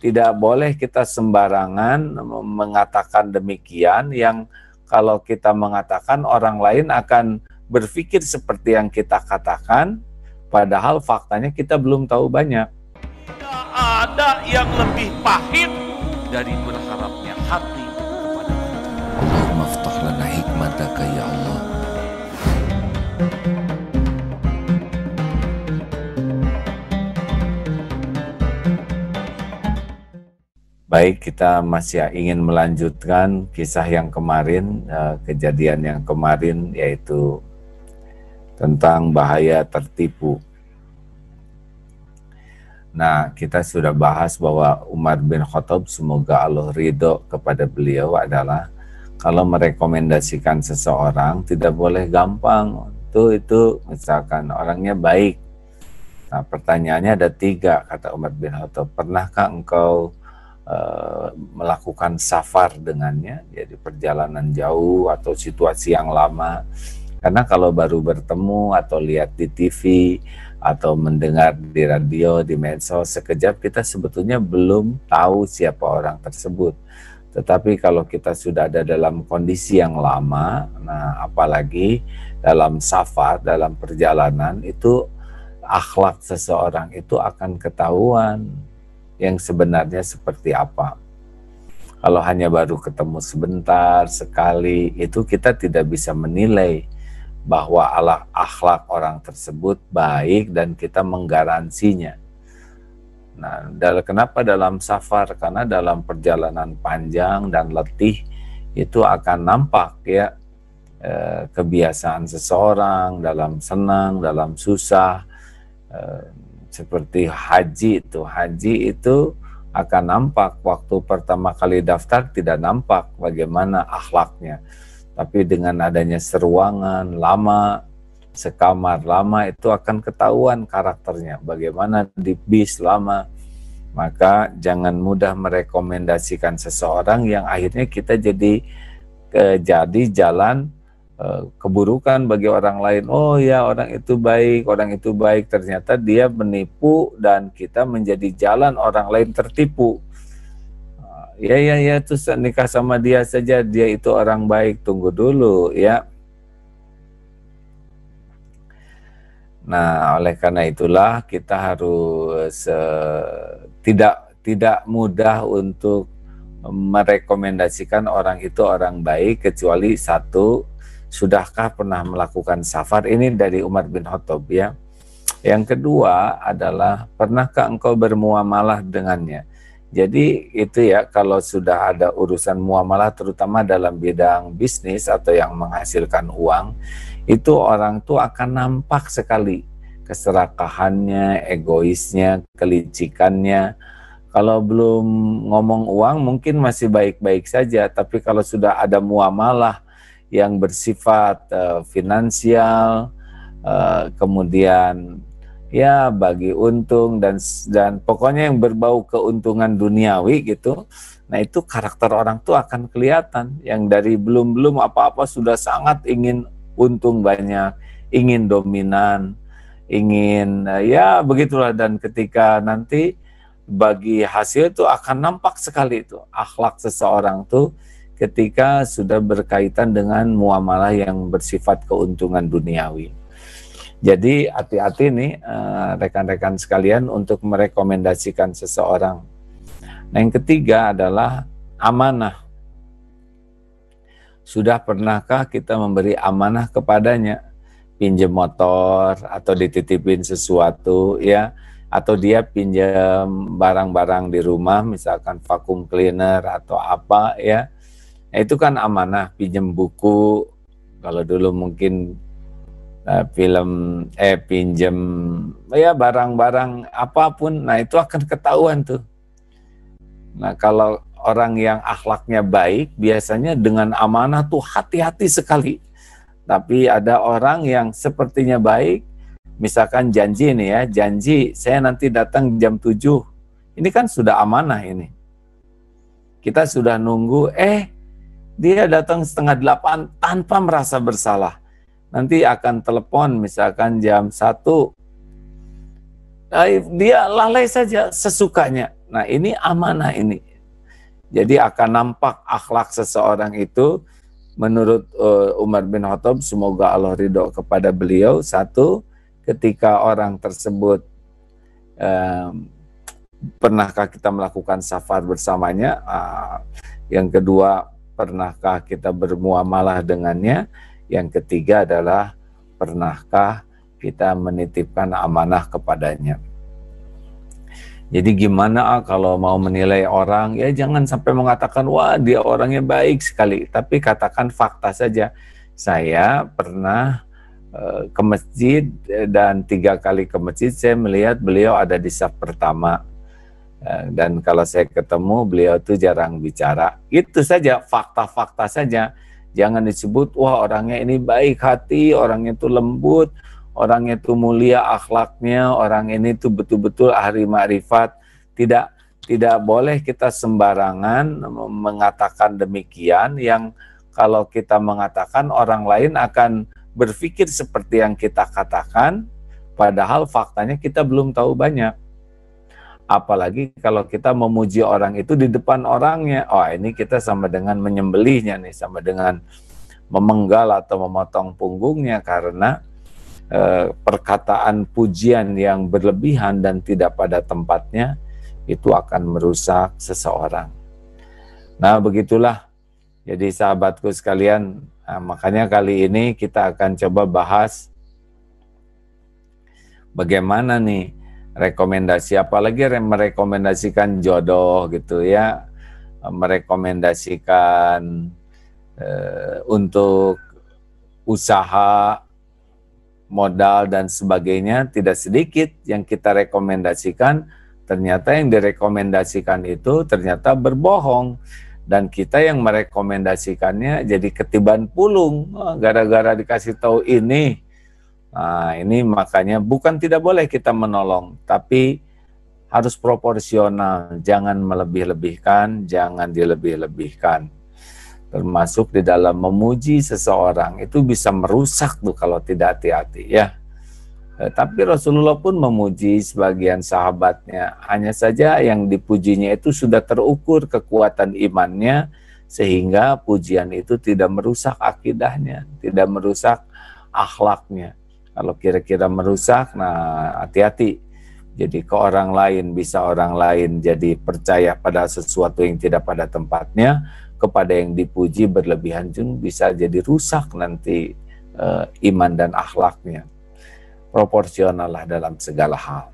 Tidak boleh kita sembarangan mengatakan demikian, yang kalau kita mengatakan orang lain akan berpikir seperti yang kita katakan, padahal faktanya kita belum tahu banyak. Tidak ada yang lebih pahit dari berharapnya hati kepada Allah. Allahumma aftah lana hikmataka ya Allah. Baik, kita masih ingin melanjutkan kisah yang kemarin, kejadian yang kemarin, yaitu tentang bahaya tertipu. Nah, kita sudah bahas bahwa Umar bin Khattab, semoga Allah ridho kepada beliau, adalah kalau merekomendasikan seseorang tidak boleh gampang. Itu misalkan orangnya baik. Nah, pertanyaannya ada 3, kata Umar bin Khattab. Pernahkah engkau melakukan safar dengannya, jadi perjalanan jauh atau situasi yang lama? Karena kalau baru bertemu atau lihat di TV atau mendengar di radio, di medsos, sekejap kita sebetulnya belum tahu siapa orang tersebut. Tetapi kalau kita sudah ada dalam kondisi yang lama, nah apalagi dalam safar, dalam perjalanan, itu akhlak seseorang itu akan ketahuan yang sebenarnya seperti apa. Kalau hanya baru ketemu sebentar, sekali, itu kita tidak bisa menilai bahwa akhlak orang tersebut baik dan kita menggaransinya. Nah, kenapa dalam safar? Karena dalam perjalanan panjang dan letih itu akan nampak ya kebiasaan seseorang dalam senang, dalam susah. Seperti haji itu akan nampak. Waktu pertama kali daftar tidak nampak bagaimana akhlaknya, tapi dengan adanya seruangan lama, sekamar lama, itu akan ketahuan karakternya bagaimana di bis lama. Maka jangan mudah merekomendasikan seseorang yang akhirnya kita jadi jalan keburukan bagi orang lain. Oh ya, orang itu baik, ternyata dia menipu dan kita menjadi jalan orang lain tertipu. Ya, terus nikah sama dia saja, dia itu orang baik. Tunggu dulu ya. Nah, oleh karena itulah kita harus tidak mudah untuk merekomendasikan orang itu orang baik, kecuali satu, sudahkah pernah melakukan safar? Ini dari Umar bin Khattab ya. Yang kedua adalah, pernahkah engkau bermuamalah dengannya? Jadi itu ya, kalau sudah ada urusan muamalah, terutama dalam bidang bisnis atau yang menghasilkan uang, itu orang tuh akan nampak sekali keserakahannya, egoisnya, kelicikannya. Kalau belum ngomong uang mungkin masih baik-baik saja, tapi kalau sudah ada muamalah yang bersifat finansial, kemudian ya bagi untung dan pokoknya yang berbau keuntungan duniawi gitu. Nah, itu karakter orang tuh akan kelihatan, yang dari belum apa-apa sudah sangat ingin untung banyak, ingin dominan, ingin ya begitulah. Dan ketika nanti bagi hasil itu akan nampak sekali itu akhlak seseorang tuh ketika sudah berkaitan dengan muamalah yang bersifat keuntungan duniawi. Jadi hati-hati nih rekan-rekan sekalian untuk merekomendasikan seseorang. Nah, yang ketiga adalah amanah. Sudah pernahkah kita memberi amanah kepadanya? Pinjam motor atau dititipin sesuatu ya, atau dia pinjam barang-barang di rumah, misalkan vacuum cleaner atau apa ya. Nah, itu kan amanah. Pinjam buku, kalau dulu mungkin pinjam ya barang-barang apapun, nah itu akan ketahuan tuh. Nah, kalau orang yang akhlaknya baik, biasanya dengan amanah tuh hati-hati sekali. Tapi ada orang yang sepertinya baik, misalkan janji nih ya, janji saya nanti datang jam 7. Ini kan sudah amanah ini. Kita sudah nunggu, dia datang 7:30 tanpa merasa bersalah. Nanti akan telepon misalkan jam 1. Dia lalai saja sesukanya. Nah ini amanah ini. Jadi akan nampak akhlak seseorang itu menurut Umar bin Khattab, semoga Allah ridho kepada beliau. Satu, ketika orang tersebut pernahkah kita melakukan safar bersamanya? Yang kedua, pernahkah kita bermuamalah dengannya? Yang ketiga adalah pernahkah kita menitipkan amanah kepadanya? Jadi gimana kalau mau menilai orang, ya jangan sampai mengatakan, wah dia orangnya baik sekali. Tapi katakan fakta saja. Saya pernah ke masjid dan 3 kali ke masjid saya melihat beliau ada di saf pertama. Dan kalau saya ketemu beliau tuh jarang bicara. Itu saja, fakta-fakta saja. Jangan disebut, wah orangnya ini baik hati, orangnya itu lembut, orangnya itu mulia akhlaknya, orang ini tuh betul-betul ahli ma'rifat. Tidak boleh kita sembarangan mengatakan demikian, yang kalau kita mengatakan orang lain akan berpikir seperti yang kita katakan, padahal faktanya kita belum tahu banyak. Apalagi kalau kita memuji orang itu di depan orangnya, oh ini kita sama dengan menyembelihnya nih, sama dengan memenggal atau memotong punggungnya, karena perkataan pujian yang berlebihan dan tidak pada tempatnya itu akan merusak seseorang. Nah begitulah, jadi sahabatku sekalian, makanya kali ini kita akan coba bahas bagaimana nih rekomendasi, apalagi merekomendasikan jodoh gitu ya, merekomendasikan untuk usaha, modal dan sebagainya. Tidak sedikit yang kita rekomendasikan, ternyata yang direkomendasikan itu ternyata berbohong, dan kita yang merekomendasikannya jadi ketiban pulung gara-gara dikasih tahu ini. Nah ini makanya bukan tidak boleh kita menolong, tapi harus proporsional, jangan melebih-lebihkan, jangan dilebih-lebihkan. Termasuk di dalam memuji seseorang itu bisa merusak tuh kalau tidak hati-hati ya. Tapi Rasulullah pun memuji sebagian sahabatnya, hanya saja yang dipujinya itu sudah terukur kekuatan imannya, sehingga pujian itu tidak merusak akidahnya, tidak merusak akhlaknya. Kalau kira-kira merusak, nah hati-hati. Jadi ke orang lain, bisa orang lain jadi percaya pada sesuatu yang tidak pada tempatnya, kepada yang dipuji berlebihan pun bisa jadi rusak nanti iman dan akhlaknya. Proporsional lah dalam segala hal.